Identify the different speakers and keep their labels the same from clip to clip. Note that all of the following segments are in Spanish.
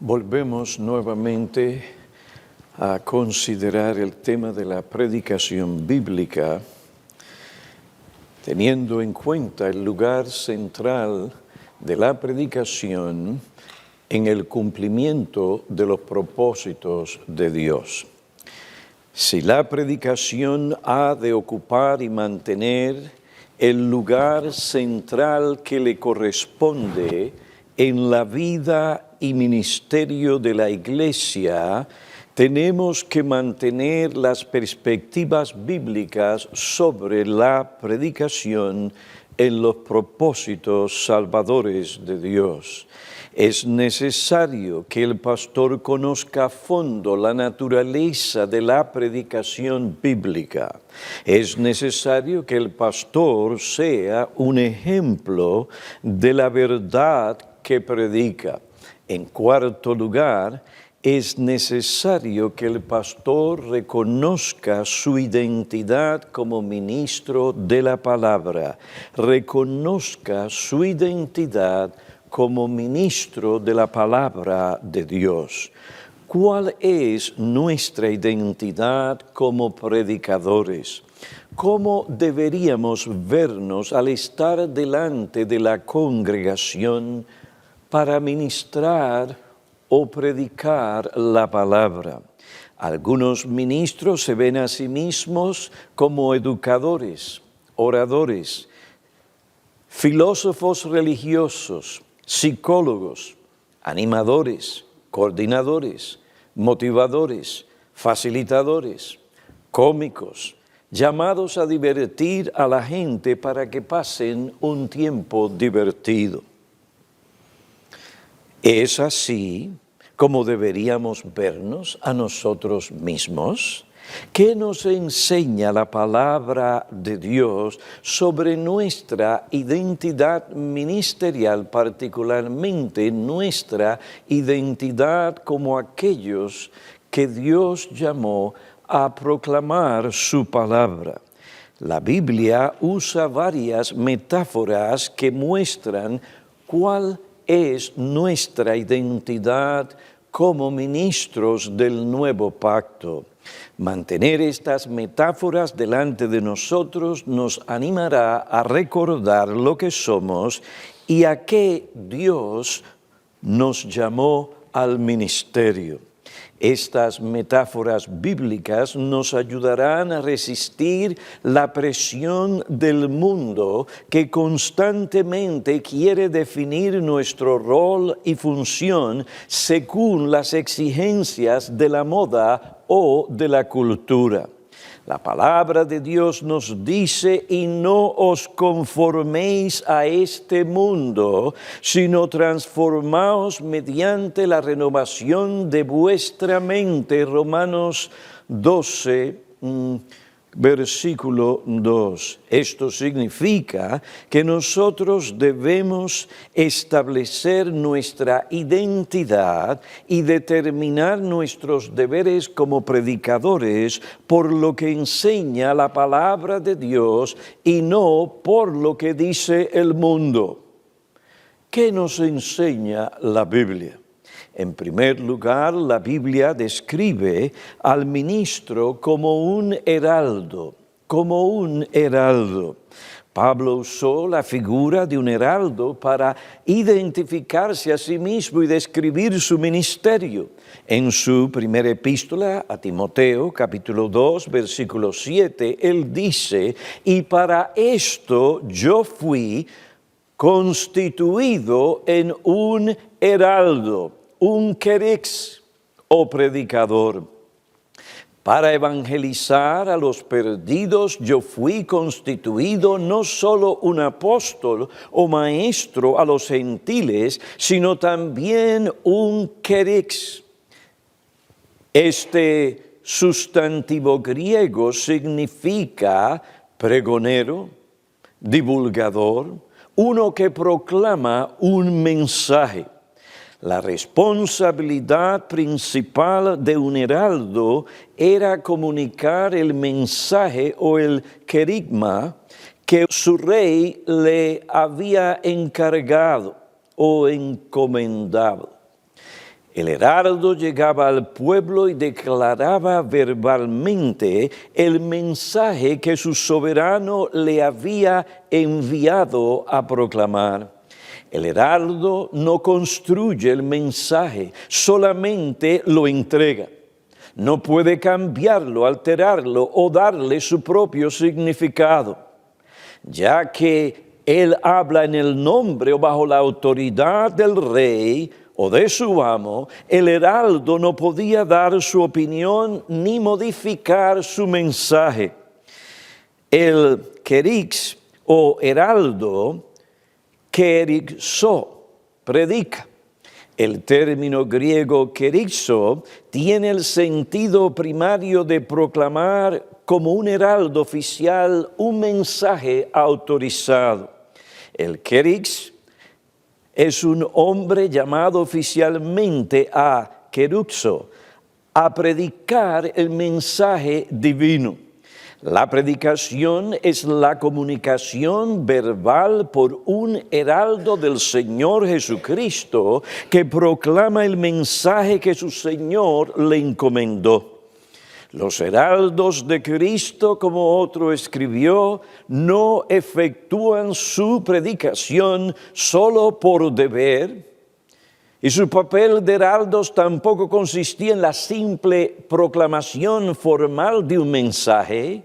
Speaker 1: Volvemos nuevamente a considerar el tema de la predicación bíblica, teniendo en cuenta el lugar central de la predicación en el cumplimiento de los propósitos de Dios. Si la predicación ha de ocupar y mantener el lugar central que le corresponde en la vida y ministerio de la Iglesia, tenemos que mantener las perspectivas bíblicas sobre la predicación en los propósitos salvadores de Dios. Es necesario que el pastor conozca a fondo la naturaleza de la predicación bíblica. Es necesario que el pastor sea un ejemplo de la verdad que predica. En cuarto lugar, es necesario que el pastor reconozca su identidad como ministro de la palabra, reconozca su identidad como ministro de la palabra de Dios. ¿Cuál es nuestra identidad como predicadores? ¿Cómo deberíamos vernos al estar delante de la congregación para ministrar o predicar la palabra? Algunos ministros se ven a sí mismos como educadores, oradores, filósofos religiosos, psicólogos, animadores, coordinadores, motivadores, facilitadores, cómicos, llamados a divertir a la gente para que pasen un tiempo divertido. ¿Es así como deberíamos vernos a nosotros mismos? ¿Qué nos enseña la palabra de Dios sobre nuestra identidad ministerial, particularmente nuestra identidad como aquellos que Dios llamó a proclamar su palabra? La Biblia usa varias metáforas que muestran cuál es nuestra identidad como ministros del nuevo pacto. Mantener estas metáforas delante de nosotros nos animará a recordar lo que somos y a qué Dios nos llamó al ministerio. Estas metáforas bíblicas nos ayudarán a resistir la presión del mundo que constantemente quiere definir nuestro rol y función según las exigencias de la moda o de la cultura. La palabra de Dios nos dice: y no os conforméis a este mundo, sino transformaos mediante la renovación de vuestra mente. Romanos 12, versículo 2. Esto significa que nosotros debemos establecer nuestra identidad y determinar nuestros deberes como predicadores por lo que enseña la palabra de Dios y no por lo que dice el mundo. ¿Qué nos enseña la Biblia? En primer lugar, la Biblia describe al ministro como un heraldo, Pablo usó la figura de un heraldo para identificarse a sí mismo y describir su ministerio. En su primera epístola a Timoteo, capítulo 2, versículo 7, él dice: y para esto yo fui constituido en un heraldo, un kerix o predicador. Para evangelizar a los perdidos yo fui constituido no solo un apóstol o maestro a los gentiles, sino también un kerix. Este sustantivo griego significa pregonero, divulgador, uno que proclama un mensaje. La responsabilidad principal de un heraldo era comunicar el mensaje o el querigma que su rey le había encargado o encomendado. El heraldo llegaba al pueblo y declaraba verbalmente el mensaje que su soberano le había enviado a proclamar. El heraldo no construye el mensaje, solamente lo entrega. No puede cambiarlo, alterarlo o darle su propio significado, ya que él habla en el nombre o bajo la autoridad del rey o de su amo. El heraldo no podía dar su opinión ni modificar su mensaje. El kerix o heraldo, kerixo, predica. El término griego kerixo tiene el sentido primario de proclamar como un heraldo oficial un mensaje autorizado. El kerix es un hombre llamado oficialmente a keruxo, a predicar el mensaje divino. La predicación es la comunicación verbal por un heraldo del Señor Jesucristo que proclama el mensaje que su Señor le encomendó. Los heraldos de Cristo, como otro escribió, no efectúan su predicación solo por deber, y su papel de heraldos tampoco consistía en la simple proclamación formal de un mensaje.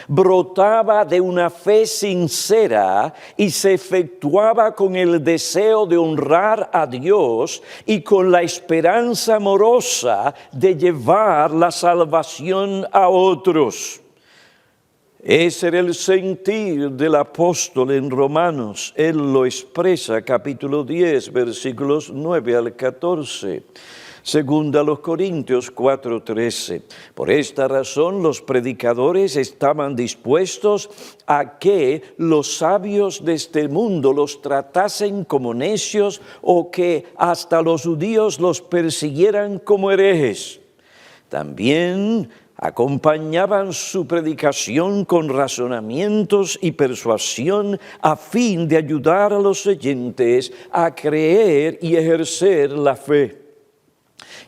Speaker 1: Brotaba de una fe sincera y se efectuaba con el deseo de honrar a Dios y con la esperanza amorosa de llevar la salvación a otros. Ese era el sentir del apóstol en Romanos. Él lo expresa, capítulo 10, versículos 9 al 14. Segunda a los Corintios 4:13. Por esta razón los predicadores estaban dispuestos a que los sabios de este mundo los tratasen como necios o que hasta los judíos los persiguieran como herejes. También acompañaban su predicación con razonamientos y persuasión a fin de ayudar a los oyentes a creer y ejercer la fe.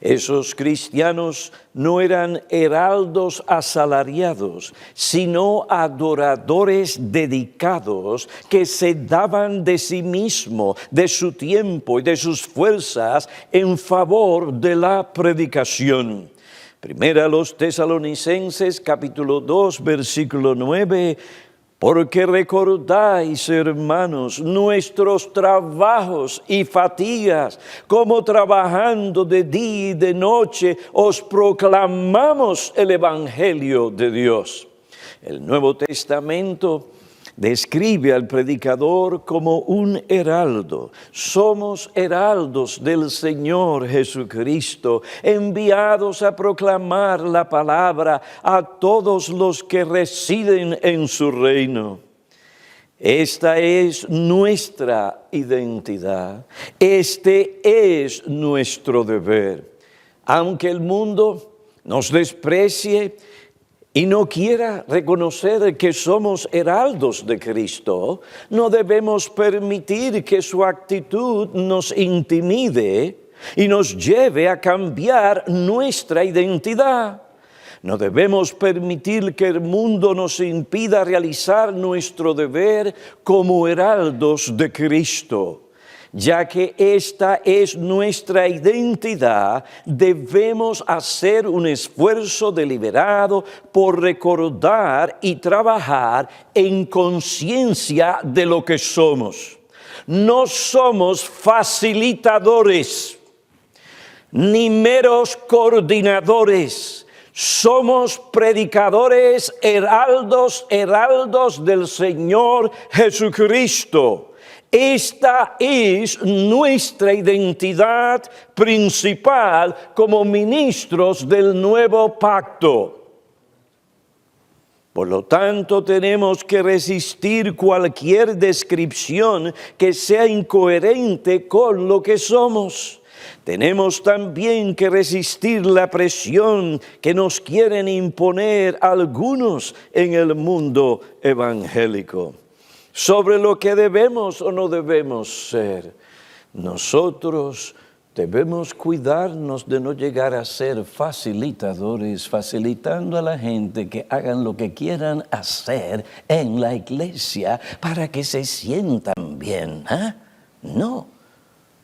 Speaker 1: Esos cristianos no eran heraldos asalariados, sino adoradores dedicados que se daban de sí mismos, de su tiempo y de sus fuerzas en favor de la predicación. Primera a los Tesalonicenses, capítulo 2, versículo 9. Porque recordáis, hermanos, nuestros trabajos y fatigas, como trabajando de día y de noche os proclamamos el Evangelio de Dios. El Nuevo Testamento describe al predicador como un heraldo. Somos heraldos del Señor Jesucristo, enviados a proclamar la palabra a todos los que residen en su reino. Esta es nuestra identidad. Este es nuestro deber. Aunque el mundo nos desprecie y no quiera reconocer que somos heraldos de Cristo, no debemos permitir que su actitud nos intimide y nos lleve a cambiar nuestra identidad. No debemos permitir que el mundo nos impida realizar nuestro deber como heraldos de Cristo. Ya que esta es nuestra identidad, debemos hacer un esfuerzo deliberado por recordar y trabajar en conciencia de lo que somos. No somos facilitadores, ni meros coordinadores. Somos predicadores, heraldos del Señor Jesucristo. Esta es nuestra identidad principal como ministros del nuevo pacto. Por lo tanto, tenemos que resistir cualquier descripción que sea incoherente con lo que somos. Tenemos también que resistir la presión que nos quieren imponer algunos en el mundo evangélico sobre lo que debemos o no debemos ser. Nosotros Debemos cuidarnos de no llegar a ser facilitadores, facilitando a la gente que hagan lo que quieran hacer en la iglesia para que se sientan bien. No,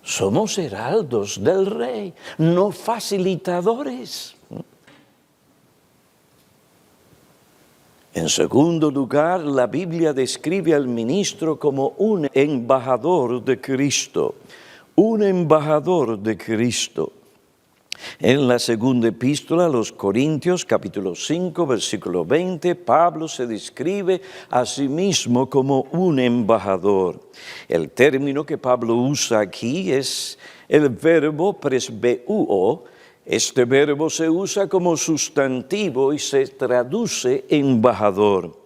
Speaker 1: somos heraldos del Rey, no facilitadores. En segundo lugar, la Biblia describe al ministro como un embajador de Cristo. Un embajador de Cristo. En la segunda epístola a los Corintios, capítulo 5, versículo 20, Pablo se describe a sí mismo como un embajador. El término que Pablo usa aquí es el verbo presbeuo. Este verbo se usa como sustantivo y se traduce embajador.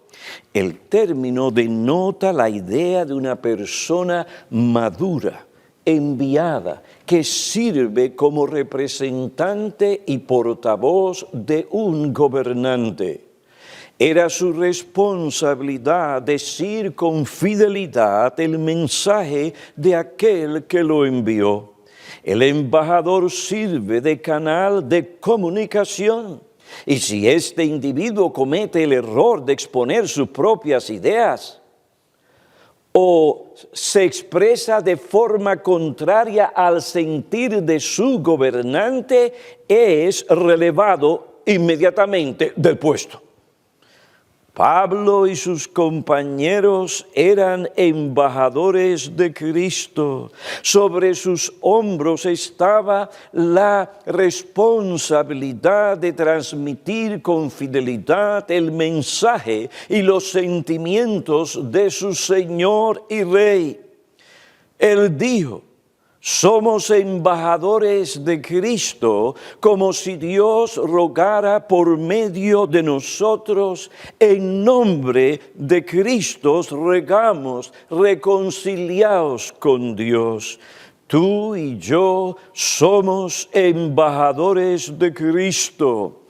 Speaker 1: El término denota la idea de una persona madura, enviada, que sirve como representante y portavoz de un gobernante. Era su responsabilidad decir con fidelidad el mensaje de aquel que lo envió. El embajador sirve de canal de comunicación. Y si este individuo comete el error de exponer sus propias ideas, o se expresa de forma contraria al sentir de su gobernante, es relevado inmediatamente del puesto. Pablo y sus compañeros eran embajadores de Cristo. Sobre sus hombros estaba la responsabilidad de transmitir con fidelidad el mensaje y los sentimientos de su Señor y Rey. Él dijo: somos embajadores de Cristo, como si Dios rogara por medio de nosotros. En nombre de Cristo rogamos, reconciliaos con Dios. Tú y yo somos embajadores de Cristo.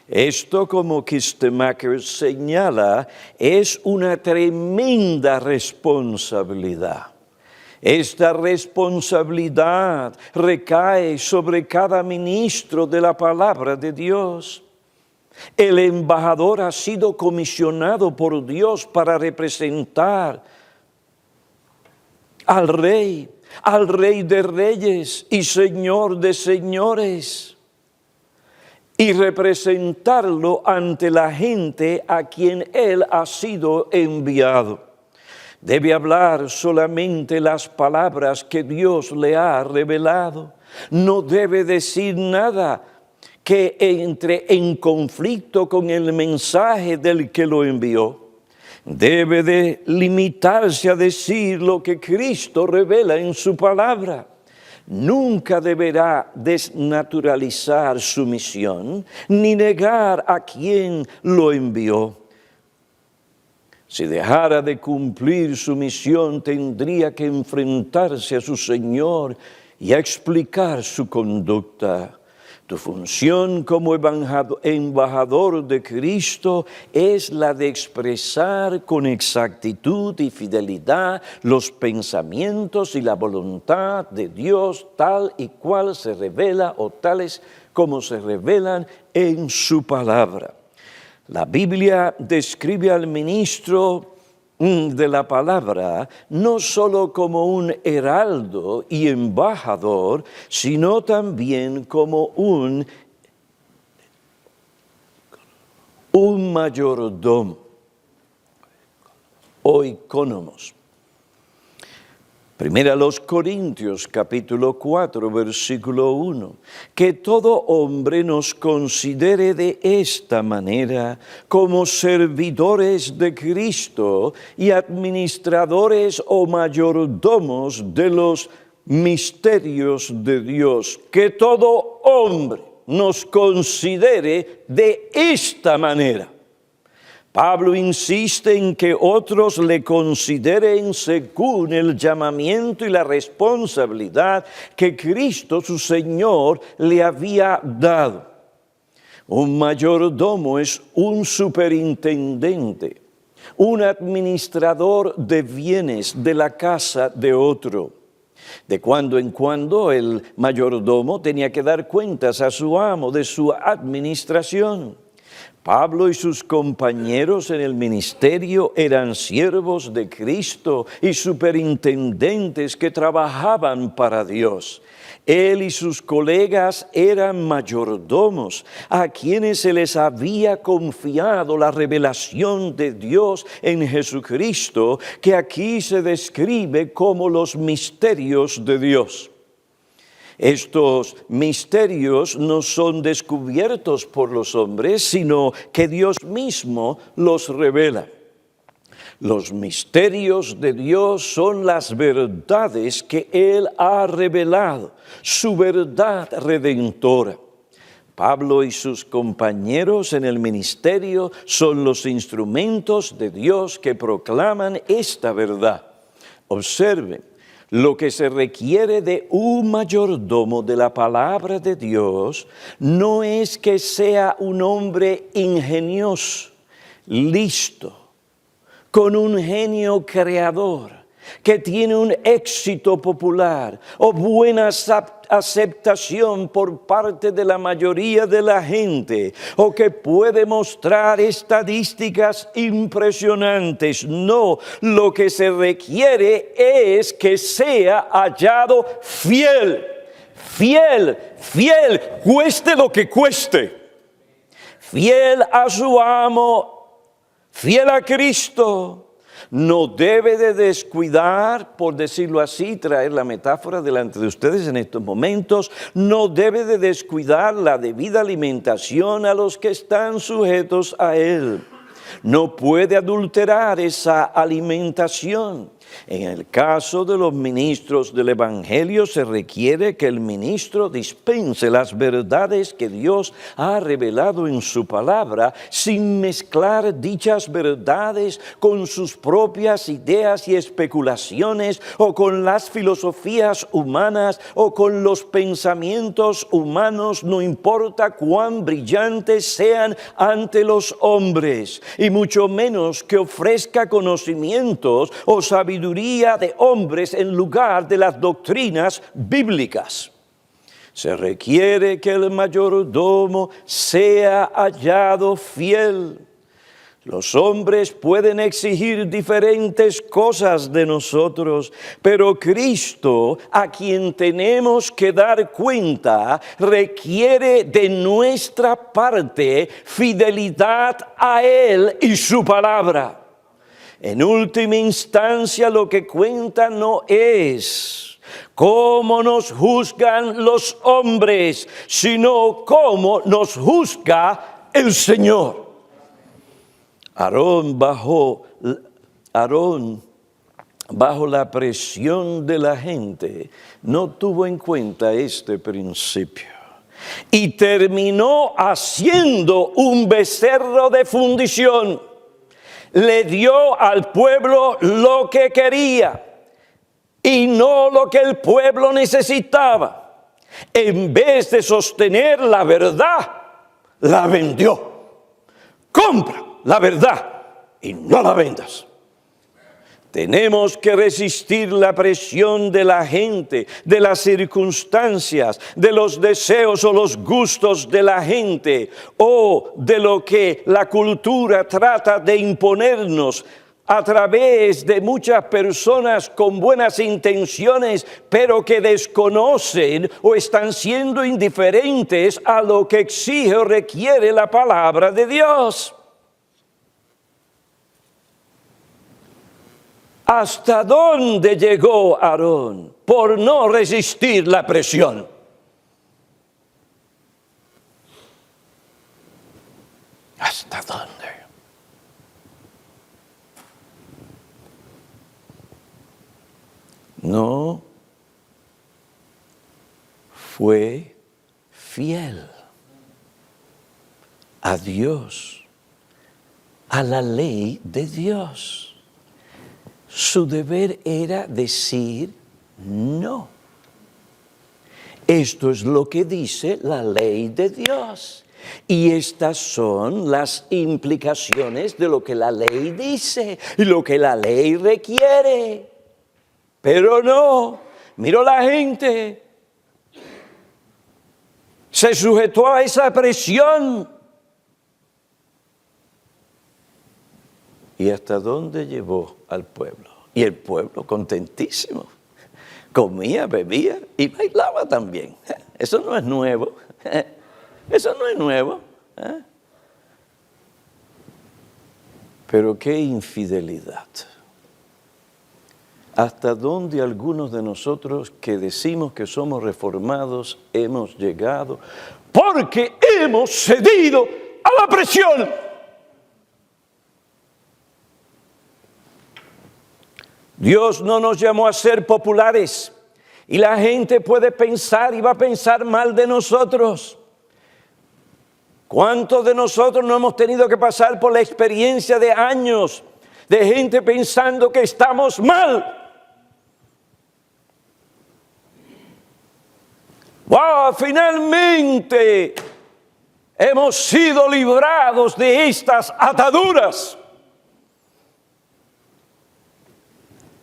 Speaker 1: Esto, como Kistemaker señala, es una tremenda responsabilidad. Esta responsabilidad recae sobre cada ministro de la palabra de Dios. El embajador ha sido comisionado por Dios para representar al Rey de Reyes y Señor de Señores, y representarlo ante la gente a quien Él ha sido enviado. Debe hablar solamente las palabras que Dios le ha revelado. No debe decir nada que entre en conflicto con el mensaje del que lo envió. Debe de limitarse a decir lo que Cristo revela en su palabra. Nunca deberá desnaturalizar su misión, ni negar a quien lo envió. Si dejara de cumplir su misión, tendría que enfrentarse a su Señor y a explicar su conducta. Tu función como embajador de Cristo es la de expresar con exactitud y fidelidad los pensamientos y la voluntad de Dios, tal y cual se revela o tales como se revelan en su palabra. La Biblia describe al ministro de la palabra no solo como un heraldo y embajador, sino también como un mayordomo o icónomos. Primera a los Corintios, capítulo 4, versículo 1. Que todo hombre nos considere de esta manera, como servidores de Cristo y administradores o mayordomos de los misterios de Dios. Que todo hombre nos considere de esta manera. Pablo insiste en que otros le consideren según el llamamiento y la responsabilidad que Cristo, su Señor, le había dado. Un mayordomo es un superintendente, un administrador de bienes de la casa de otro. De cuando en cuando el mayordomo tenía que dar cuentas a su amo de su administración. Pablo y sus compañeros en el ministerio eran siervos de Cristo y superintendentes que trabajaban para Dios. Él y sus colegas eran mayordomos a quienes se les había confiado la revelación de Dios en Jesucristo, que aquí se describe como los misterios de Dios. Estos misterios no son descubiertos por los hombres, sino que Dios mismo los revela. Los misterios de Dios son las verdades que Él ha revelado, su verdad redentora. Pablo y sus compañeros en el ministerio son los instrumentos de Dios que proclaman esta verdad. Observen. Lo que se requiere de un mayordomo de la palabra de Dios no es que sea un hombre ingenioso, listo, con un genio creador, que tiene un éxito popular o buena aceptación por parte de la mayoría de la gente, o que puede mostrar estadísticas impresionantes. No, lo que se requiere es que sea hallado fiel, cueste lo que cueste. Fiel a su amo, fiel a Cristo. No debe de descuidar, por decirlo así, traer la metáfora delante de ustedes en estos momentos, no debe de descuidar la debida alimentación a los que están sujetos a él. No puede adulterar esa alimentación. En el caso de los ministros del Evangelio se requiere que el ministro dispense las verdades que Dios ha revelado en su palabra sin mezclar dichas verdades con sus propias ideas y especulaciones o con las filosofías humanas o con los pensamientos humanos, no importa cuán brillantes sean ante los hombres, y mucho menos que ofrezca conocimientos o sabiduría de hombres en lugar de las doctrinas bíblicas. Se requiere que el mayordomo sea hallado fiel. Los hombres pueden exigir diferentes cosas de nosotros, pero Cristo, a quien tenemos que dar cuenta, requiere de nuestra parte fidelidad a Él y su palabra. En última instancia, lo que cuenta no es cómo nos juzgan los hombres, sino cómo nos juzga el Señor. Aarón, bajo la presión de la gente, no tuvo en cuenta este principio y terminó haciendo un becerro de fundición. Le dio al pueblo lo que quería y no lo que el pueblo necesitaba. En vez de sostener la verdad, la vendió. Compra la verdad y no la vendas. Tenemos que resistir la presión de la gente, de las circunstancias, de los deseos o los gustos de la gente, o de lo que la cultura trata de imponernos a través de muchas personas con buenas intenciones, pero que desconocen o están siendo indiferentes a lo que exige o requiere la palabra de Dios. ¿Hasta dónde llegó Aarón por no resistir la presión? ¿Hasta dónde? No fue fiel a Dios, a la ley de Dios. Su deber era decir no. Esto es lo que dice la ley de Dios. Y estas son las implicaciones de lo que la ley dice y lo que la ley requiere. Pero no, miró la gente, se sujetó a esa presión. ¿Y hasta dónde llevó al pueblo? Y el pueblo contentísimo. Comía, bebía y bailaba también. Eso no es nuevo. Eso no es nuevo. Pero qué infidelidad. ¿Hasta dónde algunos de nosotros que decimos que somos reformados hemos llegado? Porque hemos cedido a la presión. Dios no nos llamó a ser populares y la gente puede pensar y va a pensar mal de nosotros. ¿Cuántos de nosotros no hemos tenido que pasar por la experiencia de años de gente pensando que estamos mal? ¡Wow! Finalmente hemos sido librados de estas ataduras.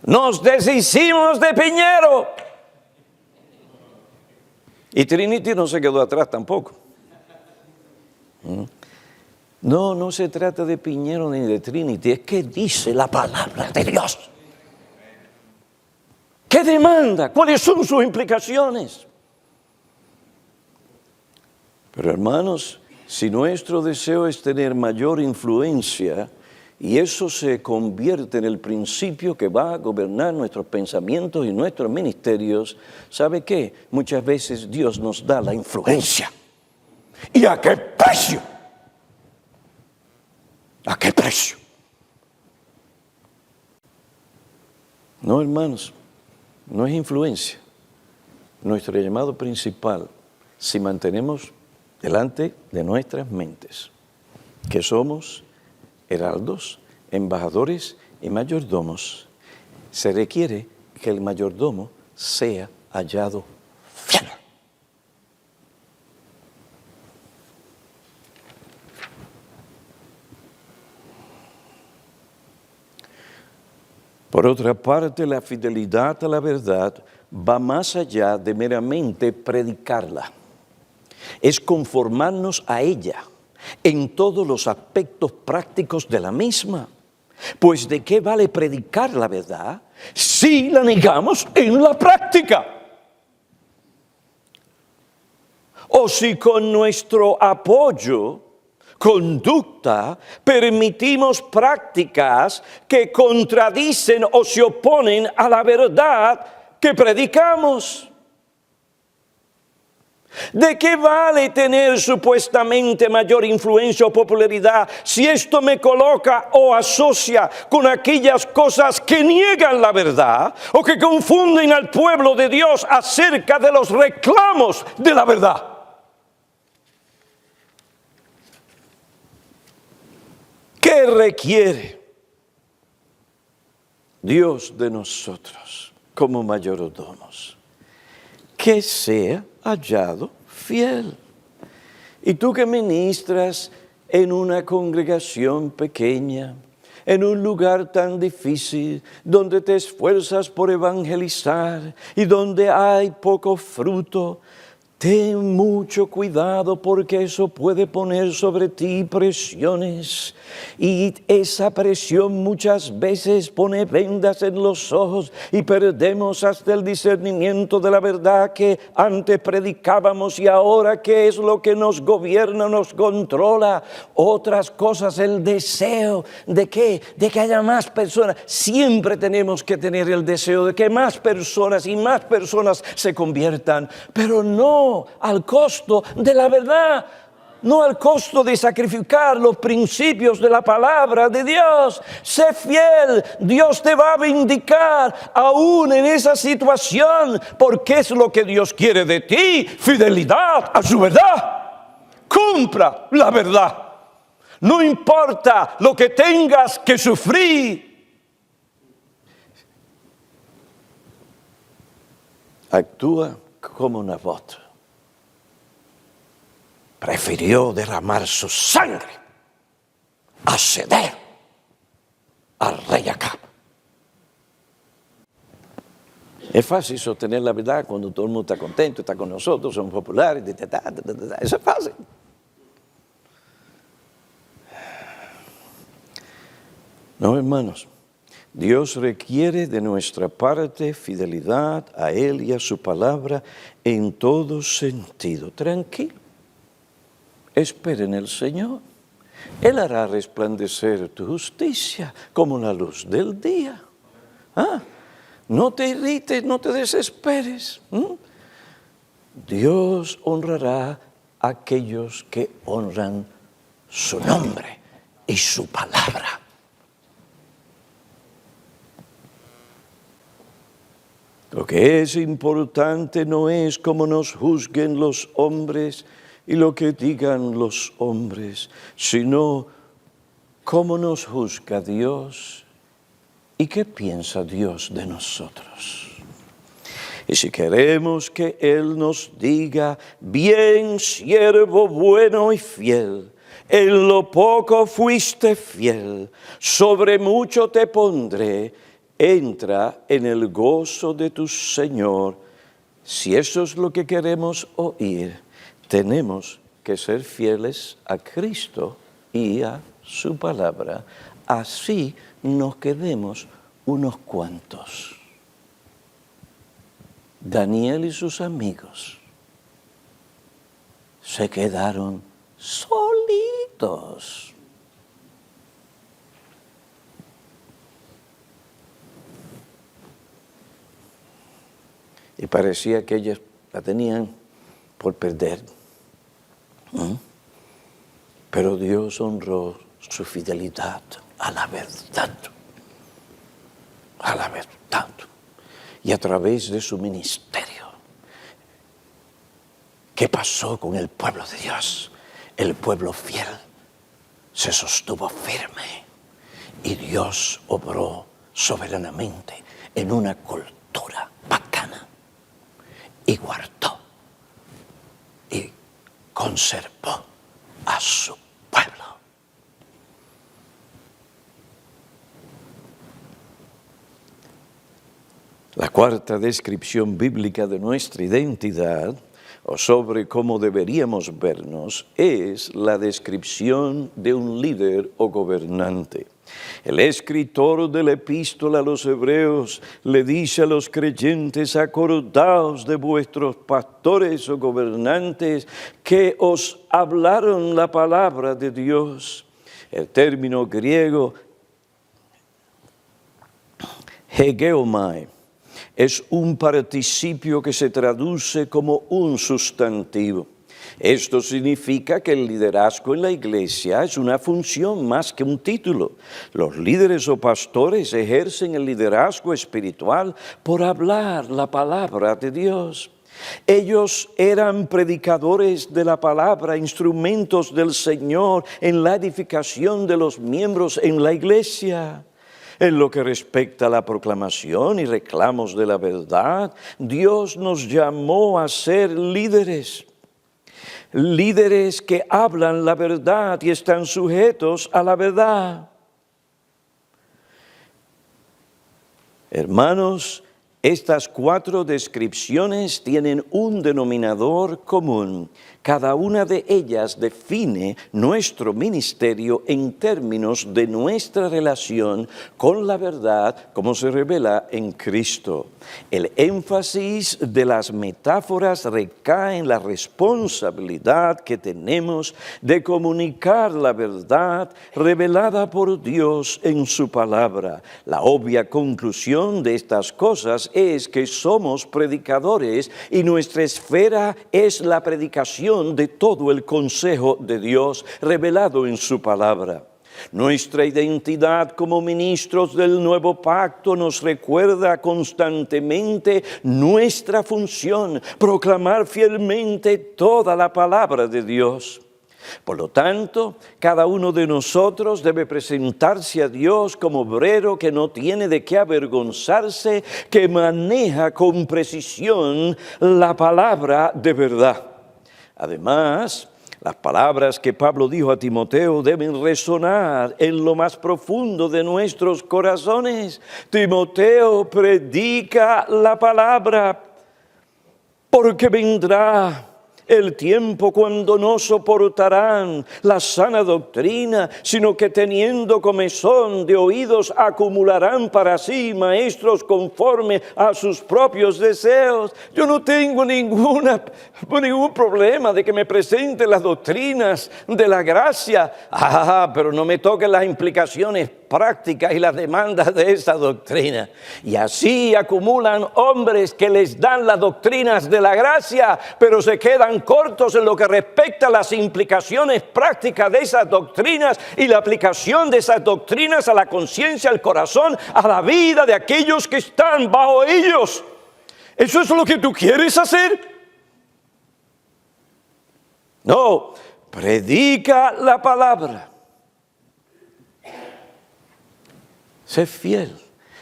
Speaker 1: Nos deshicimos de Piñero. Y Trinity no se quedó atrás tampoco. No se trata de Piñero ni de Trinity, es que dice la palabra de Dios. ¿Qué demanda? ¿Cuáles son sus implicaciones? Pero hermanos, si nuestro deseo es tener mayor influencia y eso se convierte en el principio que va a gobernar nuestros pensamientos y nuestros ministerios, ¿sabe qué? Muchas veces Dios nos da la influencia. ¿Y a qué precio? ¿A qué precio? No, hermanos, no es influencia. Nuestro llamado principal, si mantenemos delante de nuestras mentes que somos heraldos, embajadores y mayordomos, se requiere que el mayordomo sea hallado fiel. Por otra parte, la fidelidad a la verdad va más allá de meramente predicarla. Es conformarnos a ella en todos los aspectos prácticos de la misma. Pues ¿de qué vale predicar la verdad si la negamos en la práctica? O si con nuestro apoyo, conducta, permitimos prácticas que contradicen o se oponen a la verdad que predicamos. ¿De qué vale tener supuestamente mayor influencia o popularidad si esto me coloca o asocia con aquellas cosas que niegan la verdad o que confunden al pueblo de Dios acerca de los reclamos de la verdad? ¿Qué requiere Dios de nosotros como mayordomos? Que sea hallado fiel. Y tú que ministras en una congregación pequeña, en un lugar tan difícil, donde te esfuerzas por evangelizar y donde hay poco fruto, ten mucho cuidado porque eso puede poner sobre ti presiones y esa presión muchas veces pone vendas en los ojos y perdemos hasta el discernimiento de la verdad que antes predicábamos y ahora qué es lo que nos gobierna, nos controla. Otras cosas, el deseo de ¿qué? De que haya más personas. Siempre tenemos que tener el deseo de que más personas y más personas se conviertan, pero no al costo de la verdad, no al costo de sacrificar los principios de la palabra de Dios. Sé fiel, Dios te va a vindicar aún en esa situación, porque es lo que Dios quiere de ti, fidelidad a su verdad. Cumpla la verdad, no importa lo que tengas que sufrir. Actúa como Nabot. Prefirió derramar su sangre a ceder al rey Acab. Es fácil sostener la verdad cuando todo el mundo está contento, está con nosotros, somos populares, eso es fácil. No, hermanos, Dios requiere de nuestra parte fidelidad a Él y a su palabra en todo sentido. Tranquilo, espera en el Señor. Él hará resplandecer tu justicia como la luz del día. No te irrites, no te desesperes. Dios honrará a aquellos que honran su nombre y su palabra. Lo que es importante no es cómo nos juzguen los hombres y lo que digan los hombres, sino cómo nos juzga Dios y qué piensa Dios de nosotros. Y si queremos que Él nos diga, bien, siervo bueno y fiel, en lo poco fuiste fiel, sobre mucho te pondré, entra en el gozo de tu Señor. Si eso es lo que queremos oír, tenemos que ser fieles a Cristo y a su palabra. Así nos quedemos unos cuantos. Daniel y sus amigos se quedaron solitos. Y parecía que ellos la tenían por perder. Pero Dios honró su fidelidad a la verdad. A la verdad. Y a través de su ministerio. ¿Qué pasó con el pueblo de Dios? El pueblo fiel se sostuvo firme. Y Dios obró soberanamente en una cultura bacana. Y guardó y conservó a su pueblo. La cuarta descripción bíblica de nuestra identidad, o sobre cómo deberíamos vernos, es la descripción de un líder o gobernante. El escritor de la epístola a los hebreos le dice a los creyentes: acordaos de vuestros pastores o gobernantes que os hablaron la palabra de Dios. El término griego hegeomai es un participio que se traduce como un sustantivo. Esto significa que el liderazgo en la iglesia es una función más que un título. Los líderes o pastores ejercen el liderazgo espiritual por hablar la palabra de Dios. Ellos eran predicadores de la palabra, instrumentos del Señor en la edificación de los miembros en la iglesia. En lo que respecta a la proclamación y reclamos de la verdad, Dios nos llamó a ser líderes. Líderes que hablan la verdad y están sujetos a la verdad. Hermanos, estas 4 descripciones tienen un denominador común. Cada una de ellas define nuestro ministerio en términos de nuestra relación con la verdad como se revela en Cristo. El énfasis de las metáforas recae en la responsabilidad que tenemos de comunicar la verdad revelada por Dios en su palabra. La obvia conclusión de estas cosas es que somos predicadores y nuestra esfera es la predicación de todo el consejo de Dios revelado en su palabra. Nuestra identidad como ministros del nuevo pacto nos recuerda constantemente nuestra función, proclamar fielmente toda la palabra de Dios. Por lo tanto, cada uno de nosotros debe presentarse a Dios como obrero que no tiene de qué avergonzarse, que maneja con precisión la palabra de verdad. Además, Las palabras que Pablo dijo a Timoteo deben resonar en lo más profundo de nuestros corazones. Timoteo, predica la palabra, porque vendrá el tiempo cuando no soportarán la sana doctrina, sino que teniendo comezón de oídos acumularán para sí maestros conforme a sus propios deseos. Yo no tengo ningún problema de que me presenten las doctrinas de la gracia, pero no me toquen las implicaciones prácticas y las demandas de esa doctrina. Y así acumulan hombres que les dan las doctrinas de la gracia, pero se quedan cortos en lo que respecta a las implicaciones prácticas de esas doctrinas y la aplicación de esas doctrinas a la conciencia, al corazón, a la vida de aquellos que están bajo ellos. ¿Eso es lo que tú quieres hacer? No, predica la palabra. Sé fiel,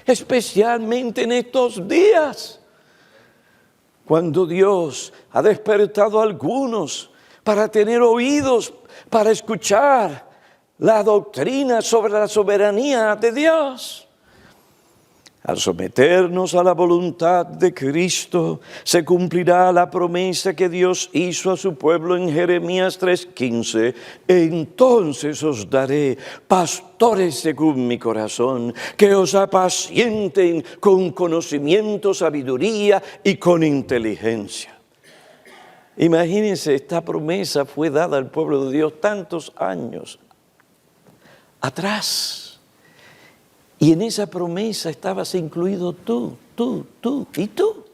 Speaker 1: especialmente en estos días, cuando Dios ha despertado a algunos para tener oídos, para escuchar la doctrina sobre la soberanía de Dios. Al someternos a la voluntad de Cristo, se cumplirá la promesa que Dios hizo a su pueblo en Jeremías 3:15. Entonces os daré pastores según mi corazón, que os apacienten con conocimiento, sabiduría y con inteligencia. Imagínense, esta promesa fue dada al pueblo de Dios tantos años atrás. Y en esa promesa estabas incluido tú y tú.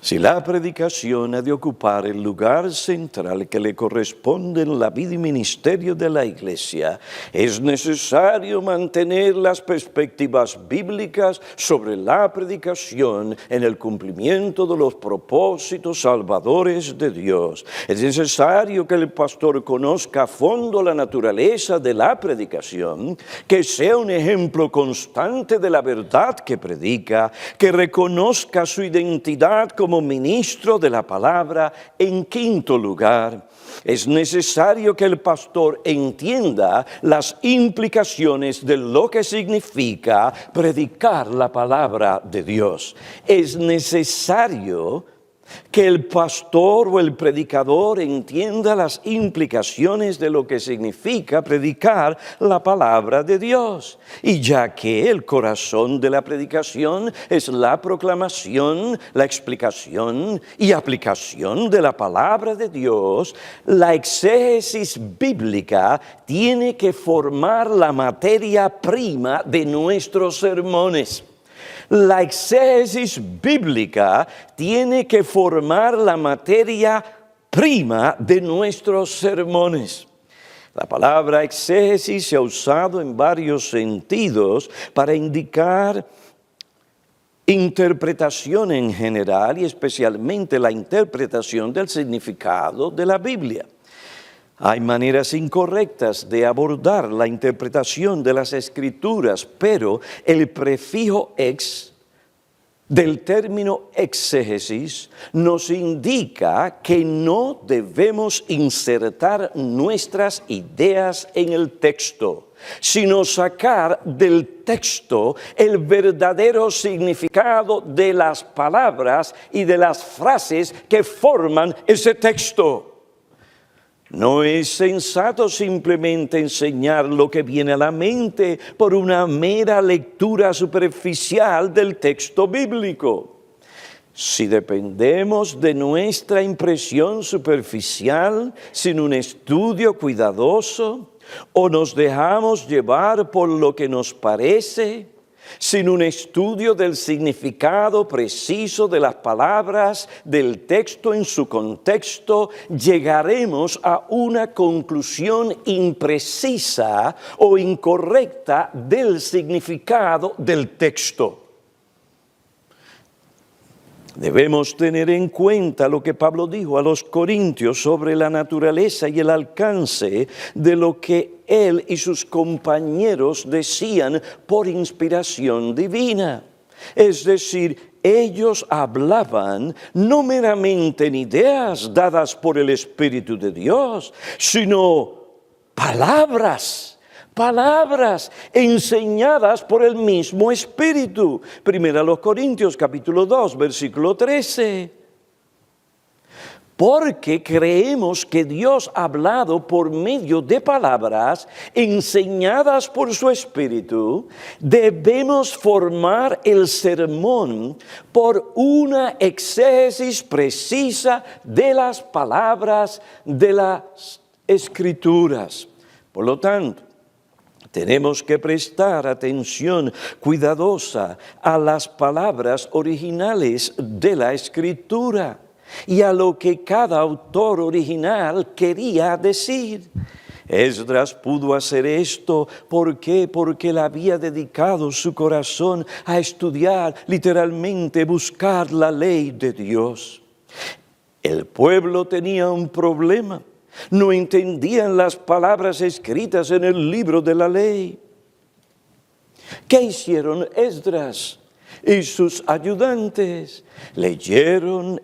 Speaker 1: Si la predicación ha de ocupar el lugar central que le corresponde en la vida y ministerio de la Iglesia, es necesario mantener las perspectivas bíblicas sobre la predicación en el cumplimiento de los propósitos salvadores de Dios. Es necesario que el pastor conozca a fondo la naturaleza de la predicación, que sea un ejemplo constante de la verdad que predica, que reconozca su identidad como ministro de la palabra. En quinto lugar, es necesario que el pastor entienda las implicaciones de lo que significa predicar la palabra de Dios. Es necesario que el pastor o el predicador entienda las implicaciones de lo que significa predicar la palabra de Dios. Y ya que el corazón de la predicación es la proclamación, la explicación y aplicación de la palabra de Dios, la exégesis bíblica tiene que formar la materia prima de nuestros sermones. La exégesis bíblica tiene que formar la materia prima de nuestros sermones. La palabra exégesis se ha usado en varios sentidos para indicar interpretación en general y especialmente la interpretación del significado de la Biblia. Hay maneras incorrectas de abordar la interpretación de las Escrituras, pero el prefijo ex del término exégesis nos indica que no debemos insertar nuestras ideas en el texto, sino sacar del texto el verdadero significado de las palabras y de las frases que forman ese texto. No es sensato simplemente enseñar lo que viene a la mente por una mera lectura superficial del texto bíblico. Si dependemos de nuestra impresión superficial sin un estudio cuidadoso, o nos dejamos llevar por lo que nos parece, sin un estudio del significado preciso de las palabras del texto en su contexto, llegaremos a una conclusión imprecisa o incorrecta del significado del texto. Debemos tener en cuenta lo que Pablo dijo a los Corintios sobre la naturaleza y el alcance de lo que él y sus compañeros decían por inspiración divina. Es decir, ellos hablaban no meramente en ideas dadas por el Espíritu de Dios, sino palabras enseñadas por el mismo Espíritu. 1 Corintios capítulo 2, versículo 13. Porque creemos que Dios ha hablado por medio de palabras enseñadas por su Espíritu, debemos formar el sermón por una exégesis precisa de las palabras de las Escrituras. Por lo tanto, tenemos que prestar atención cuidadosa a las palabras originales de la Escritura y a lo que cada autor original quería decir. Esdras pudo hacer esto, ¿por qué? Porque él había dedicado su corazón a estudiar, literalmente buscar la ley de Dios. El pueblo tenía un problema, no entendían las palabras escritas en el libro de la ley. ¿Qué hicieron Esdras y sus ayudantes? Leyeron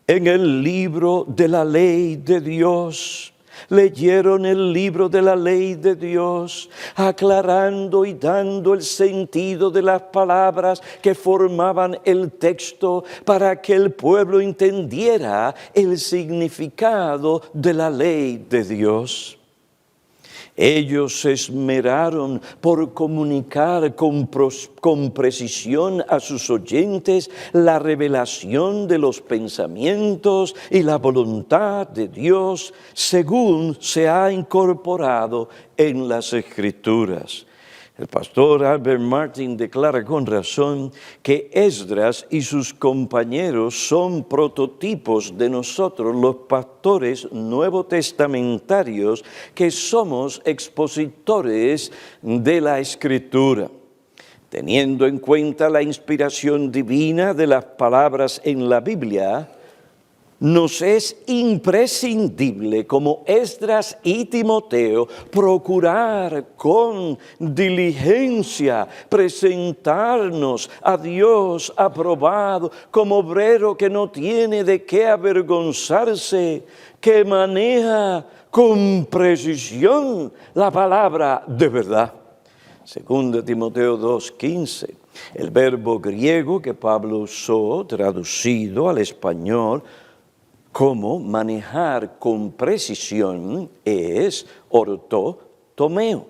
Speaker 1: en el libro de la ley de Dios. Leyeron el libro de la ley de Dios, aclarando y dando el sentido de las palabras que formaban el texto para que el pueblo entendiera el significado de la ley de Dios. Ellos se esmeraron por comunicar con precisión a sus oyentes la revelación de los pensamientos y la voluntad de Dios según se ha incorporado en las Escrituras. El pastor Albert Martin declara con razón que Esdras y sus compañeros son prototipos de nosotros, los pastores nuevotestamentarios, que somos expositores de la Escritura. Teniendo en cuenta la inspiración divina de las palabras en la Biblia, nos es imprescindible, como Esdras y Timoteo, procurar con diligencia presentarnos a Dios aprobado, como obrero que no tiene de qué avergonzarse, que maneja con precisión la palabra de verdad. 2 Timoteo 2:15, el verbo griego que Pablo usó, traducido al español, cómo manejar con precisión es ortotomeo.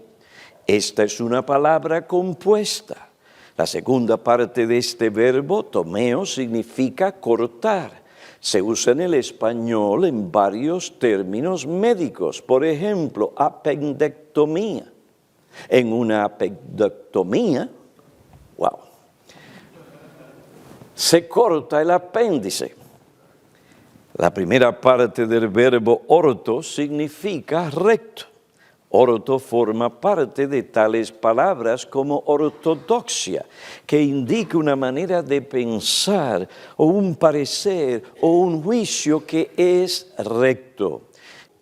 Speaker 1: Esta es una palabra compuesta. La segunda parte de este verbo, tomeo, significa cortar. Se usa en el español en varios términos médicos. Por ejemplo, apendectomía. En una apendectomía, se corta el apéndice. La primera parte del verbo orto significa recto. Orto forma parte de tales palabras como ortodoxia, que indica una manera de pensar o un parecer o un juicio que es recto.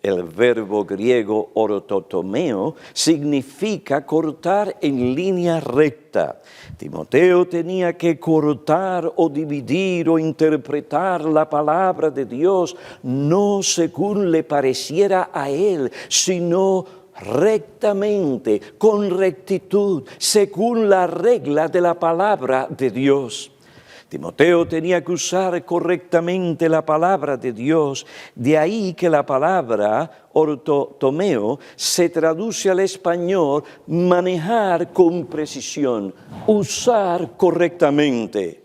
Speaker 1: El verbo griego ortotomeo significa cortar en línea recta. Timoteo tenía que cortar o dividir o interpretar la palabra de Dios, no según le pareciera a él, sino rectamente, con rectitud, según la regla de la palabra de Dios. Timoteo tenía que usar correctamente la palabra de Dios, de ahí que la palabra ortotomeo se traduce al español manejar con precisión, usar correctamente.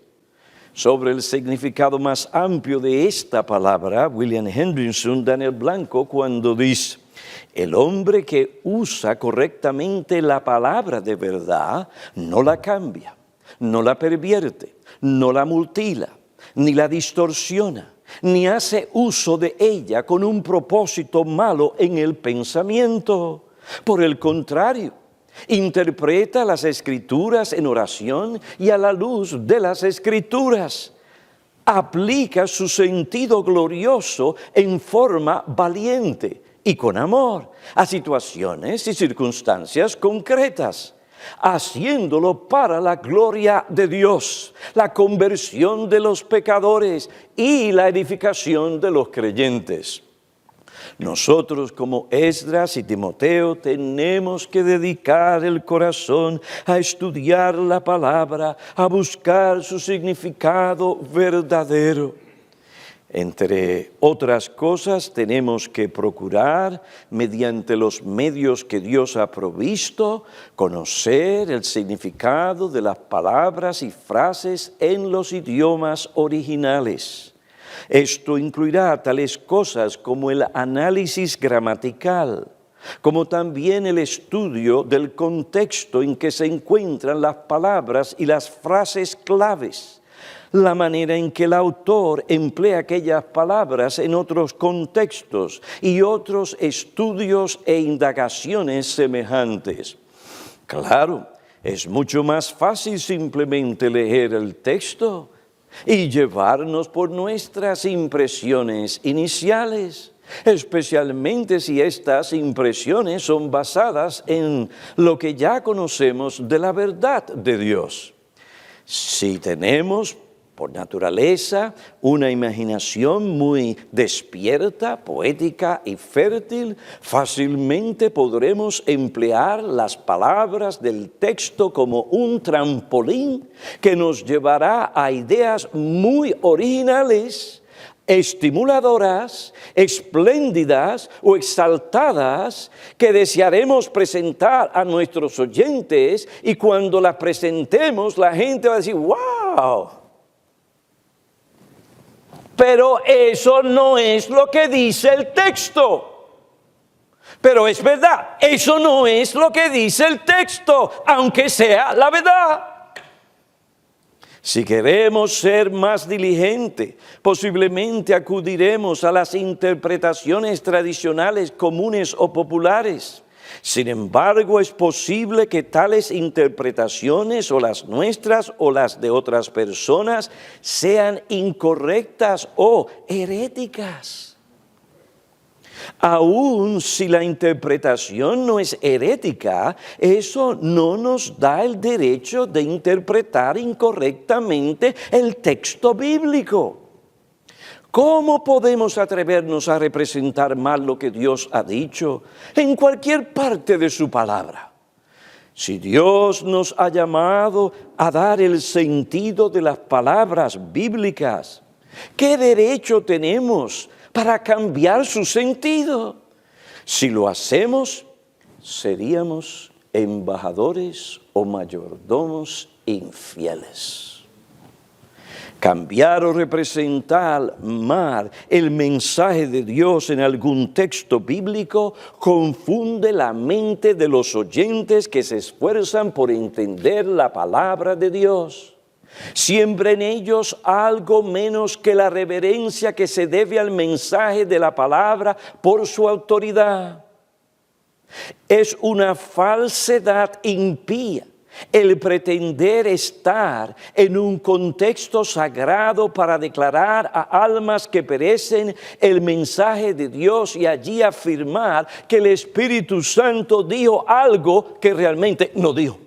Speaker 1: Sobre el significado más amplio de esta palabra, William Hendrickson da en el blanco cuando dice: el hombre que usa correctamente la palabra de verdad no la cambia, no la pervierte, no la mutila, ni la distorsiona, ni hace uso de ella con un propósito malo en el pensamiento. Por el contrario, interpreta las Escrituras en oración y a la luz de las Escrituras. Aplica su sentido glorioso en forma valiente y con amor a situaciones y circunstancias concretas. haciéndolo para la gloria de Dios, la conversión de los pecadores y la edificación de los creyentes. Nosotros como Esdras y Timoteo tenemos que dedicar el corazón a estudiar la palabra, a buscar su significado verdadero. Entre otras cosas, tenemos que procurar, mediante los medios que Dios ha provisto, conocer el significado de las palabras y frases en los idiomas originales. Esto incluirá tales cosas como el análisis gramatical, como también el estudio del contexto en que se encuentran las palabras y las frases claves, la manera en que el autor emplea aquellas palabras en otros contextos y otros estudios e indagaciones semejantes. Claro, es mucho más fácil simplemente leer el texto y llevarnos por nuestras impresiones iniciales, especialmente si estas impresiones son basadas en lo que ya conocemos de la verdad de Dios. Si tenemos por naturaleza una imaginación muy despierta, poética y fértil, fácilmente podremos emplear las palabras del texto como un trampolín que nos llevará a ideas muy originales, estimuladoras, espléndidas o exaltadas que desearemos presentar a nuestros oyentes, y cuando las presentemos la gente va a decir, ¡wow! Pero eso no es lo que dice el texto. Pero es verdad, eso no es lo que dice el texto, aunque sea la verdad. Si queremos ser más diligentes, posiblemente acudiremos a las interpretaciones tradicionales comunes o populares. Sin embargo, es posible que tales interpretaciones, o las nuestras o las de otras personas, sean incorrectas o heréticas. Aún si la interpretación no es herética, eso no nos da el derecho de interpretar incorrectamente el texto bíblico. ¿Cómo podemos atrevernos a representar mal lo que Dios ha dicho en cualquier parte de su palabra? Si Dios nos ha llamado a dar el sentido de las palabras bíblicas, ¿qué derecho tenemos para cambiar su sentido? Si lo hacemos, seríamos embajadores o mayordomos infieles. Cambiar o representar mal el mensaje de Dios en algún texto bíblico confunde la mente de los oyentes que se esfuerzan por entender la palabra de Dios. Siembra en ellos algo menos que la reverencia que se debe al mensaje de la palabra por su autoridad. Es una falsedad impía el pretender estar en un contexto sagrado para declarar a almas que perecen el mensaje de Dios y allí afirmar que el Espíritu Santo dijo algo que realmente no dijo.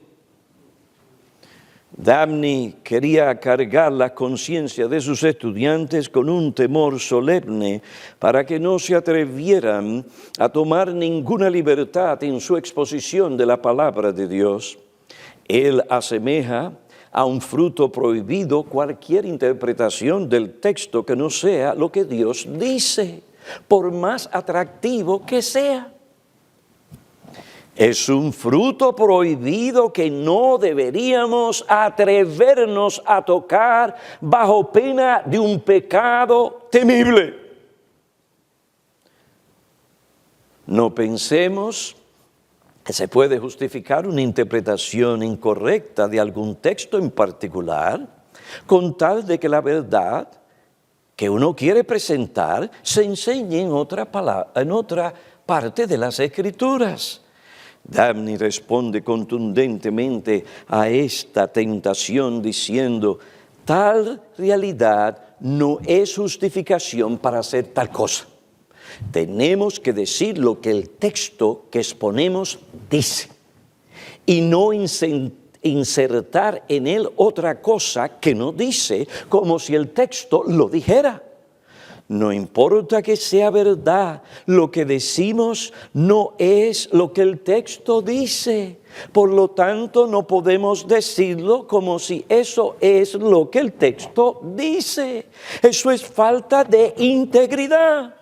Speaker 1: Dabney quería cargar la conciencia de sus estudiantes con un temor solemne para que no se atrevieran a tomar ninguna libertad en su exposición de la palabra de Dios. Él asemeja a un fruto prohibido cualquier interpretación del texto que no sea lo que Dios dice, por más atractivo que sea. Es un fruto prohibido que no deberíamos atrevernos a tocar bajo pena de un pecado temible. No pensemos que se puede justificar una interpretación incorrecta de algún texto en particular con tal de que la verdad que uno quiere presentar se enseñe en otra parte de las Escrituras. Dabney responde contundentemente a esta tentación diciendo: tal realidad no es justificación para hacer tal cosa. Tenemos que decir lo que el texto que exponemos dice. y no insertar en él otra cosa que no dice, como si el texto lo dijera. No importa que sea verdad, lo que decimos no es lo que el texto dice. Por lo tanto, no podemos decirlo como si eso es lo que el texto dice. Eso es falta de integridad.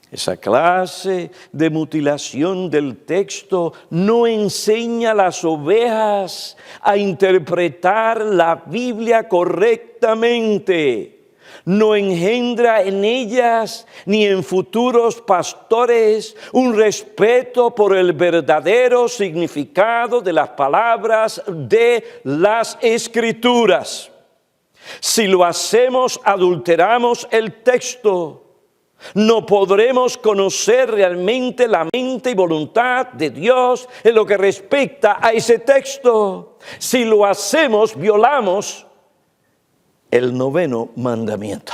Speaker 1: Esa clase de mutilación del texto no enseña a las ovejas a interpretar la Biblia correctamente. No engendra en ellas ni en futuros pastores un respeto por el verdadero significado de las palabras de las Escrituras. Si lo hacemos, adulteramos el texto. No podremos conocer realmente la mente y voluntad de Dios en lo que respecta a ese texto. Si lo hacemos, violamos el 9º mandamiento.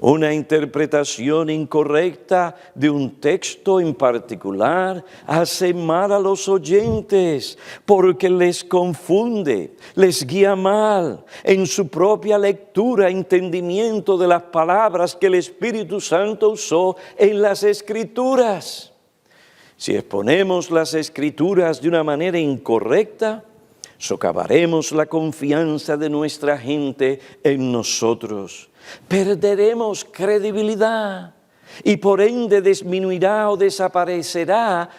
Speaker 1: Una interpretación incorrecta de un texto en particular hace mal a los oyentes porque les confunde, les guía mal en su propia lectura, entendimiento de las palabras que el Espíritu Santo usó en las Escrituras. Si exponemos las Escrituras de una manera incorrecta, socavaremos la confianza de nuestra gente en nosotros. Perderemos credibilidad y por ende disminuirá o desaparecerá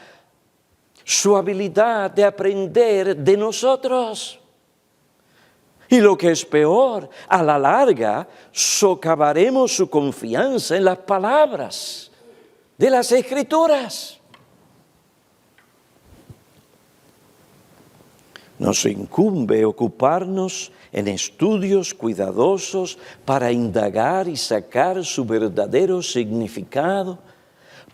Speaker 1: su habilidad de aprender de nosotros. Y lo que es peor, a la larga socavaremos su confianza en las palabras de las Escrituras. Nos incumbe ocuparnos en estudios cuidadosos para indagar y sacar su verdadero significado,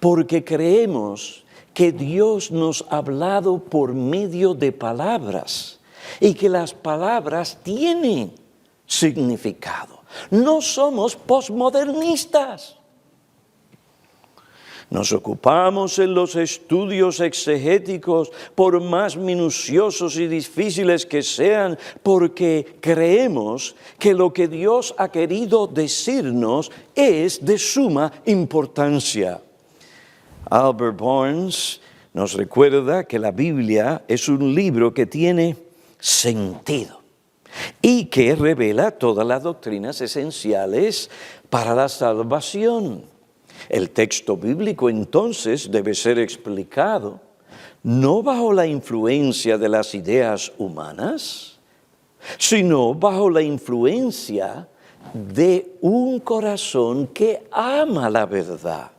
Speaker 1: porque creemos que Dios nos ha hablado por medio de palabras y que las palabras tienen significado. No somos posmodernistas. Nos ocupamos en los estudios exegéticos, por más minuciosos y difíciles que sean, porque creemos que lo que Dios ha querido decirnos es de suma importancia. Albert Barnes nos recuerda que la Biblia es un libro que tiene sentido y que revela todas las doctrinas esenciales para la salvación. El texto bíblico entonces debe ser explicado no bajo la influencia de las ideas humanas, sino bajo la influencia de un corazón que ama la verdad,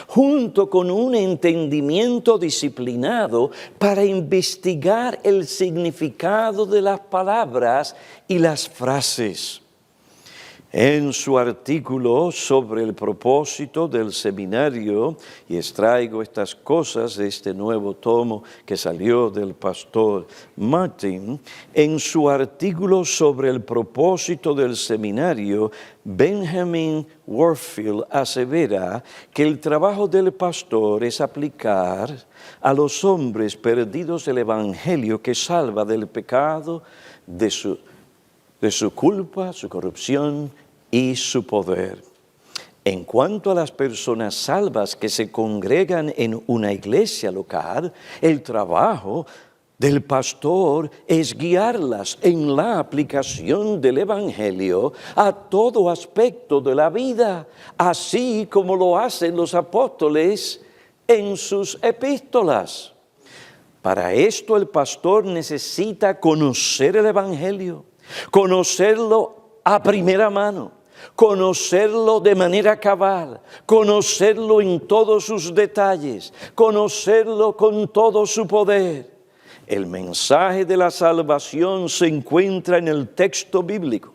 Speaker 1: junto con un entendimiento disciplinado para investigar el significado de las palabras y las frases. En su artículo sobre el propósito del seminario, y extraigo estas cosas de este nuevo tomo que salió del pastor Martin, en su artículo sobre el propósito del seminario, Benjamin Warfield asevera que el trabajo del pastor es aplicar a los hombres perdidos el evangelio que salva del pecado, de su culpa, su corrupción y su poder. En cuanto a las personas salvas que se congregan en una iglesia local, el trabajo del pastor es guiarlas en la aplicación del evangelio a todo aspecto de la vida, así como lo hacen los apóstoles en sus epístolas. Para esto el pastor necesita conocer el evangelio, conocerlo a primera mano, conocerlo de manera cabal, conocerlo en todos sus detalles, conocerlo con todo su poder. El mensaje de la salvación se encuentra en el texto bíblico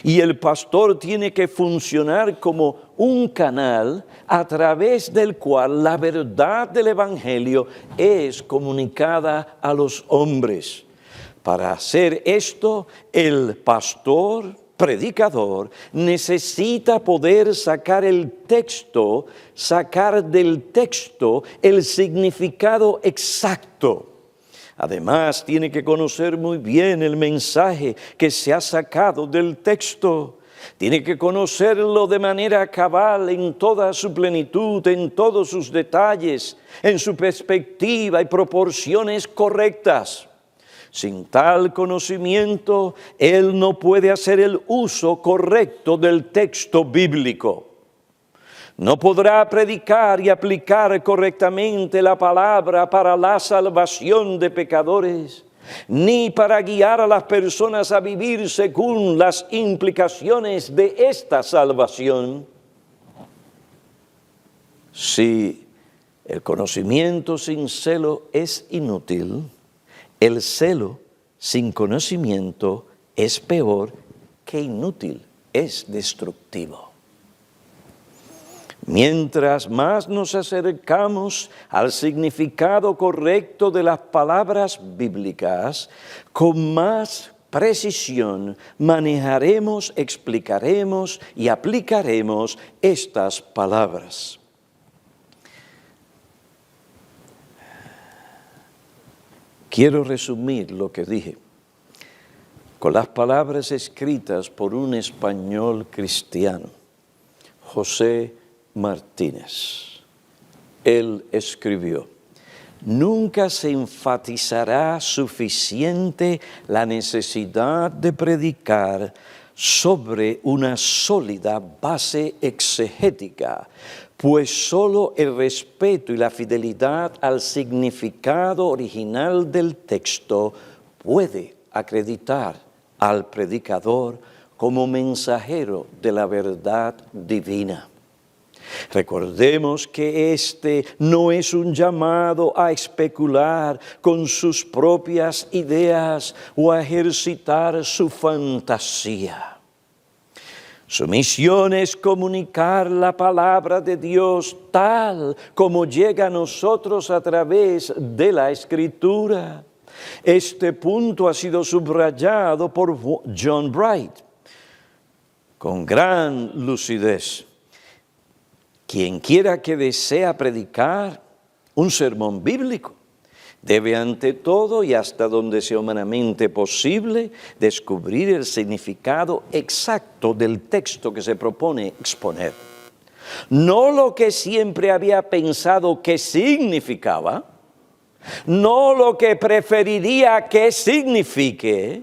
Speaker 1: y el pastor tiene que funcionar como un canal a través del cual la verdad del evangelio es comunicada a los hombres. Para hacer esto, el pastor predicador necesita poder sacar del texto el significado exacto. Además, tiene que conocer muy bien el mensaje que se ha sacado del texto. Tiene que conocerlo de manera cabal en toda su plenitud, en todos sus detalles, en su perspectiva y proporciones correctas. Sin tal conocimiento, él no puede hacer el uso correcto del texto bíblico. No podrá predicar y aplicar correctamente la palabra para la salvación de pecadores, ni para guiar a las personas a vivir según las implicaciones de esta salvación. Si el conocimiento sin celo es inútil, el celo sin conocimiento es peor que inútil, es destructivo. Mientras más nos acercamos al significado correcto de las palabras bíblicas, con más precisión manejaremos, explicaremos y aplicaremos estas palabras. Quiero resumir lo que dije con las palabras escritas por un español cristiano, José Martínez. Él escribió: nunca se enfatizará suficiente la necesidad de predicar sobre una sólida base exegética, pues solo el respeto y la fidelidad al significado original del texto puede acreditar al predicador como mensajero de la verdad divina. Recordemos que este no es un llamado a especular con sus propias ideas o a ejercitar su fantasía. Su misión es comunicar la palabra de Dios tal como llega a nosotros a través de la Escritura. Este punto ha sido subrayado por John Bright con gran lucidez. Quien quiera que desea predicar un sermón bíblico debe ante todo y hasta donde sea humanamente posible descubrir el significado exacto del texto que se propone exponer. No lo que siempre había pensado que significaba, no lo que preferiría que signifique,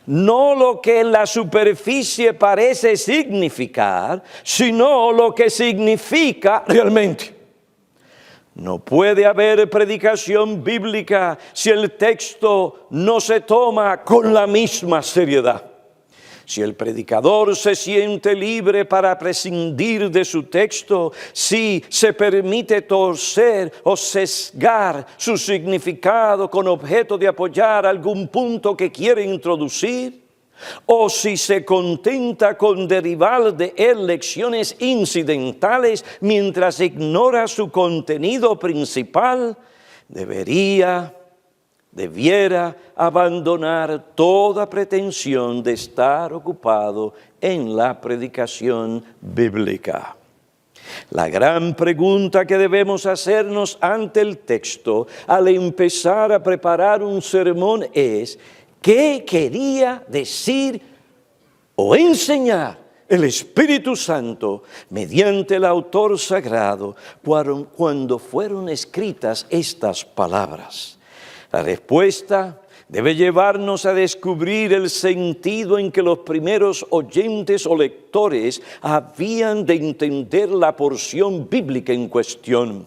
Speaker 1: no lo que en la superficie parece significar, sino lo que significa realmente. No puede haber predicación bíblica si el texto no se toma con la misma seriedad. Si el predicador se siente libre para prescindir de su texto, si se permite torcer o sesgar su significado con objeto de apoyar algún punto que quiere introducir, o si se contenta con derivar de él lecciones incidentales mientras ignora su contenido principal, debiera abandonar toda pretensión de estar ocupado en la predicación bíblica. La gran pregunta que debemos hacernos ante el texto al empezar a preparar un sermón es: ¿qué quería decir o enseñar el Espíritu Santo mediante el autor sagrado cuando fueron escritas estas palabras? La respuesta debe llevarnos a descubrir el sentido en que los primeros oyentes o lectores habían de entender la porción bíblica en cuestión.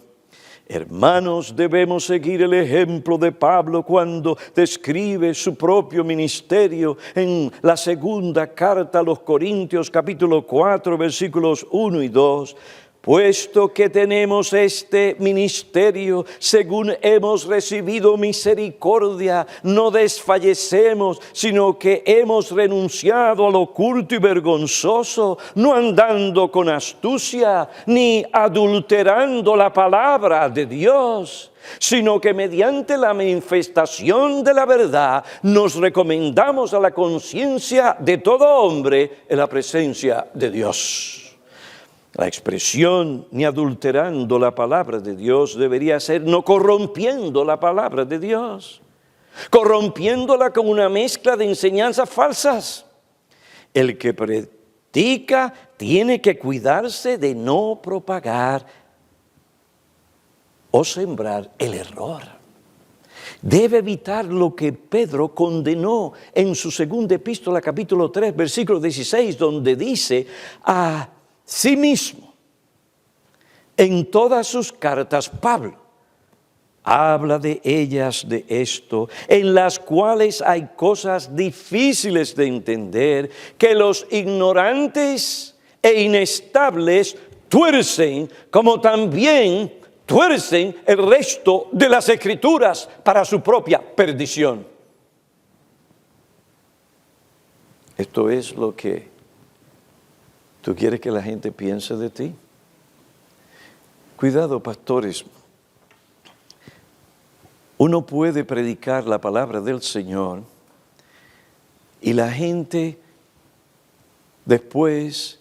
Speaker 1: Hermanos, debemos seguir el ejemplo de Pablo cuando describe su propio ministerio en la segunda carta a los Corintios, capítulo 4, versículos 1 y 2. puesto que tenemos este ministerio, según hemos recibido misericordia, no desfallecemos, sino que hemos renunciado a lo oculto y vergonzoso, no andando con astucia, ni adulterando la palabra de Dios, sino que mediante la manifestación de la verdad nos recomendamos a la conciencia de todo hombre en la presencia de Dios. La expresión ni adulterando la palabra de Dios debería ser no corrompiendo la palabra de Dios, corrompiéndola con una mezcla de enseñanzas falsas. El que predica tiene que cuidarse de no propagar o sembrar el error. Debe evitar lo que Pedro condenó en su segunda epístola, capítulo 3, versículo 16, donde dice: a sí mismo, en todas sus cartas, Pablo habla de ellas, de esto, en las cuales hay cosas difíciles de entender, que los ignorantes e inestables tuercen, como también tuercen el resto de las Escrituras para su propia perdición. Esto es lo que ¿tú quieres que la gente piense de ti? Cuidado, pastores. Uno puede predicar la palabra del Señor y la gente después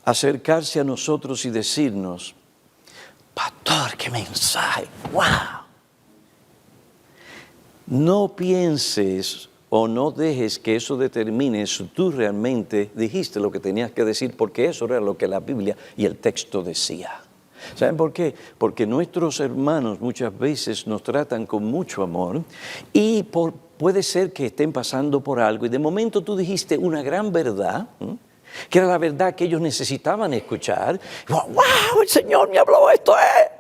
Speaker 1: acercarse a nosotros y decirnos: pastor, qué mensaje, wow. No pienses o no dejes que eso determine si tú realmente dijiste lo que tenías que decir, porque eso era lo que la Biblia y el texto decía. ¿Saben por qué? Porque nuestros hermanos muchas veces nos tratan con mucho amor y puede ser que estén pasando por algo y de momento tú dijiste una gran verdad, que era la verdad que ellos necesitaban escuchar. ¡Wow! El Señor me habló, esto es.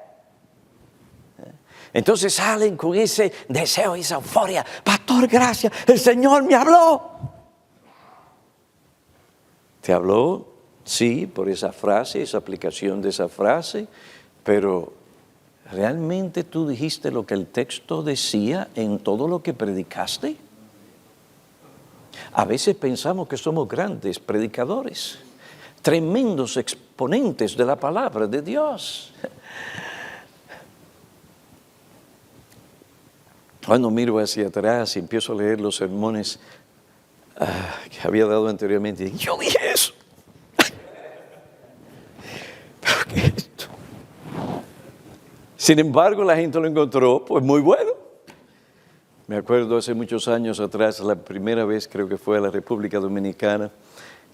Speaker 1: Entonces salen con ese deseo y esa euforia: pastor, gracias, el Señor me habló. ¿Te habló? Sí, por esa frase, esa aplicación de esa frase, pero ¿realmente tú dijiste lo que el texto decía en todo lo que predicaste? A veces pensamos que somos grandes predicadores, tremendos exponentes de la palabra de Dios. Cuando miro hacia atrás y empiezo a leer los sermones que había dado anteriormente, yo dije eso. ¿Pero qué es esto? Sin embargo, la gente lo encontró pues muy bueno. Me acuerdo hace muchos años atrás, la primera vez creo que fue a la República Dominicana,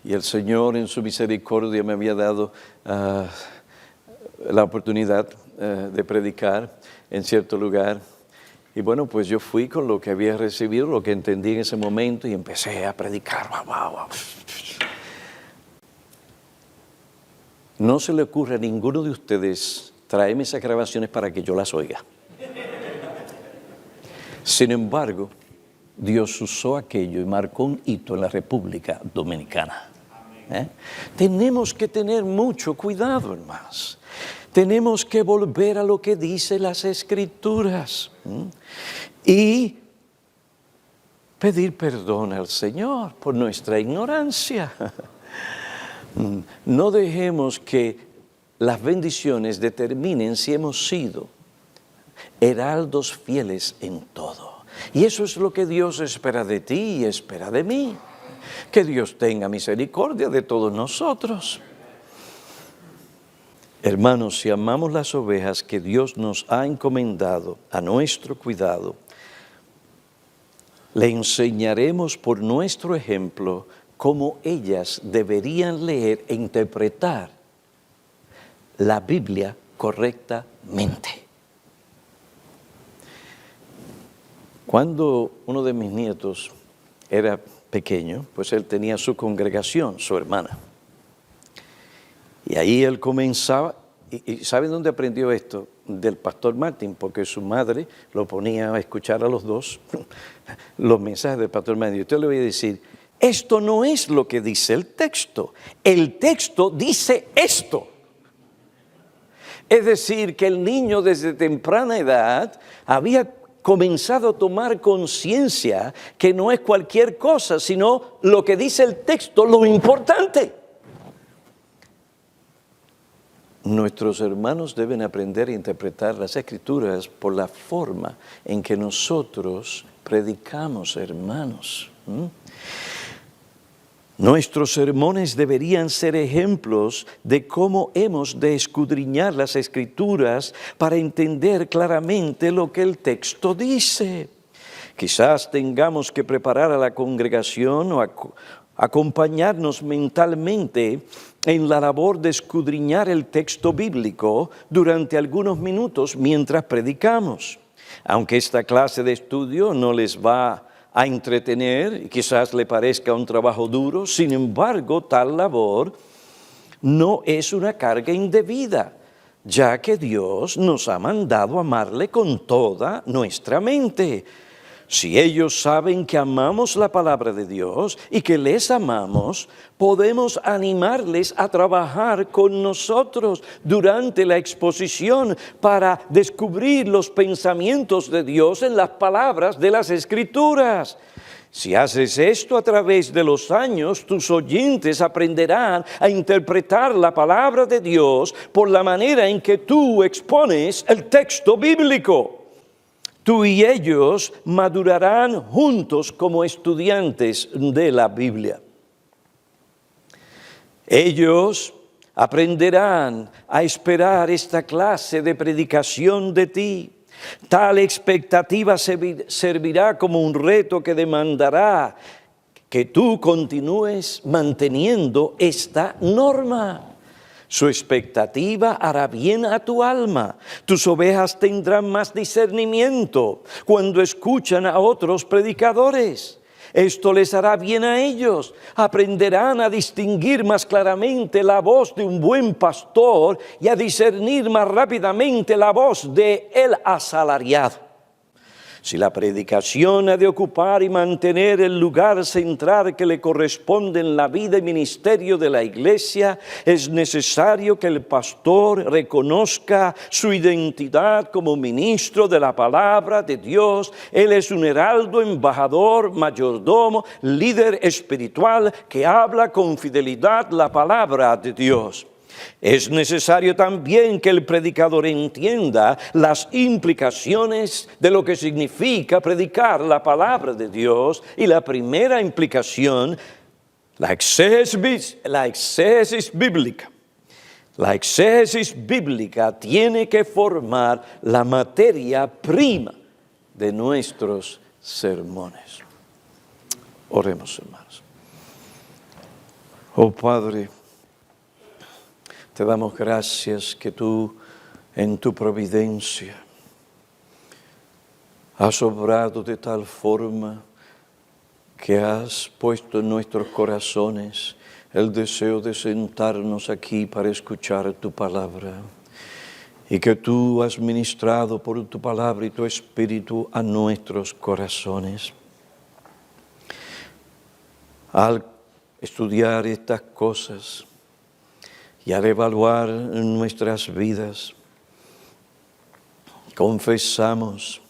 Speaker 1: y el Señor en su misericordia me había dado la oportunidad de predicar en cierto lugar. Y bueno, pues yo fui con lo que había recibido, lo que entendí en ese momento, y empecé a predicar. No se le ocurre a ninguno de ustedes traerme esas grabaciones para que yo las oiga. Sin embargo, Dios usó aquello y marcó un hito en la República Dominicana. Tenemos que tener mucho cuidado, hermanos. Tenemos que volver a lo que dicen las Escrituras y pedir perdón al Señor por nuestra ignorancia. No dejemos que las bendiciones determinen si hemos sido heraldos fieles en todo. Y eso es lo que Dios espera de ti y espera de mí. Que Dios tenga misericordia de todos nosotros. Hermanos, si amamos las ovejas que Dios nos ha encomendado a nuestro cuidado, le enseñaremos por nuestro ejemplo cómo ellas deberían leer e interpretar la Biblia correctamente. Cuando uno de mis nietos era pequeño, pues él tenía su congregación, su hermana. Y ahí él comenzaba, y ¿saben dónde aprendió esto? Del pastor Martín, porque su madre lo ponía a escuchar a los dos los mensajes del pastor Martín. Yo le voy a decir, esto no es lo que dice el texto dice esto. Es decir, que el niño desde temprana edad había comenzado a tomar conciencia que no es cualquier cosa, sino lo que dice el texto, lo importante. Nuestros hermanos deben aprender a interpretar las Escrituras por la forma en que nosotros predicamos, hermanos. Nuestros sermones deberían ser ejemplos de cómo hemos de escudriñar las Escrituras para entender claramente lo que el texto dice. Quizás tengamos que preparar a la congregación o acompañarnos mentalmente en la labor de escudriñar el texto bíblico durante algunos minutos mientras predicamos. Aunque esta clase de estudio no les va a entretener y quizás le parezca un trabajo duro, sin embargo, tal labor no es una carga indebida, ya que Dios nos ha mandado amarle con toda nuestra mente. Si ellos saben que amamos la palabra de Dios y que les amamos, podemos animarles a trabajar con nosotros durante la exposición para descubrir los pensamientos de Dios en las palabras de las Escrituras. Si haces esto a través de los años, tus oyentes aprenderán a interpretar la palabra de Dios por la manera en que tú expones el texto bíblico. Tú y ellos madurarán juntos como estudiantes de la Biblia. Ellos aprenderán a esperar esta clase de predicación de ti. Tal expectativa servirá como un reto que demandará que tú continúes manteniendo esta norma. Su expectativa hará bien a tu alma. Tus ovejas tendrán más discernimiento cuando escuchan a otros predicadores. Esto les hará bien a ellos. Aprenderán a distinguir más claramente la voz de un buen pastor y a discernir más rápidamente la voz de el asalariado. Si la predicación ha de ocupar y mantener el lugar central que le corresponde en la vida y ministerio de la iglesia, es necesario que el pastor reconozca su identidad como ministro de la palabra de Dios. Él es un heraldo, embajador, mayordomo, líder espiritual que habla con fidelidad la palabra de Dios. Es necesario también que el predicador entienda las implicaciones de lo que significa predicar la palabra de Dios. Y la primera implicación, la exégesis bíblica. La exégesis bíblica tiene que formar la materia prima de nuestros sermones. Oremos, hermanos. Oh Padre, te damos gracias que tú, en tu providencia, has obrado de tal forma que has puesto en nuestros corazones el deseo de sentarnos aquí para escuchar tu palabra, y que tú has ministrado por tu palabra y tu espíritu a nuestros corazones. Al estudiar estas cosas y al evaluar nuestras vidas, confesamos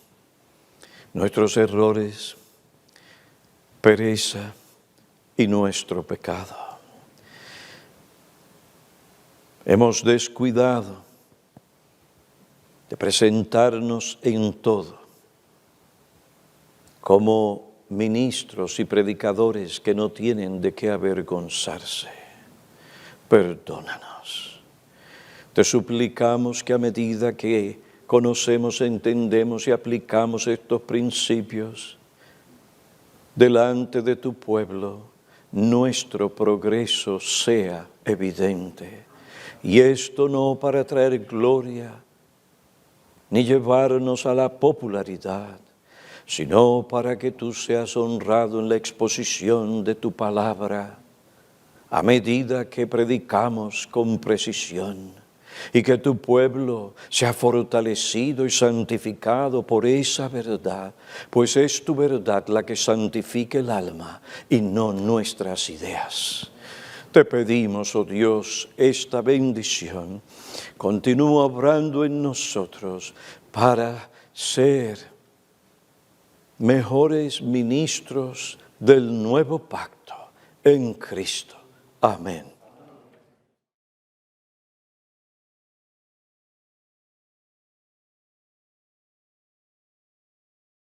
Speaker 1: nuestros errores, pereza y nuestro pecado. Hemos descuidado de presentarnos en todo como ministros y predicadores que no tienen de qué avergonzarse. Perdónanos. Te suplicamos que a medida que conocemos, entendemos y aplicamos estos principios delante de tu pueblo, nuestro progreso sea evidente. Y esto no para traer gloria ni llevarnos a la popularidad, sino para que tú seas honrado en la exposición de tu palabra, a medida que predicamos con precisión, y que tu pueblo sea fortalecido y santificado por esa verdad, pues es tu verdad la que santifica el alma y no nuestras ideas. Te pedimos, oh Dios, esta bendición. Continúa obrando en nosotros para ser mejores ministros del nuevo pacto en Cristo. Amén.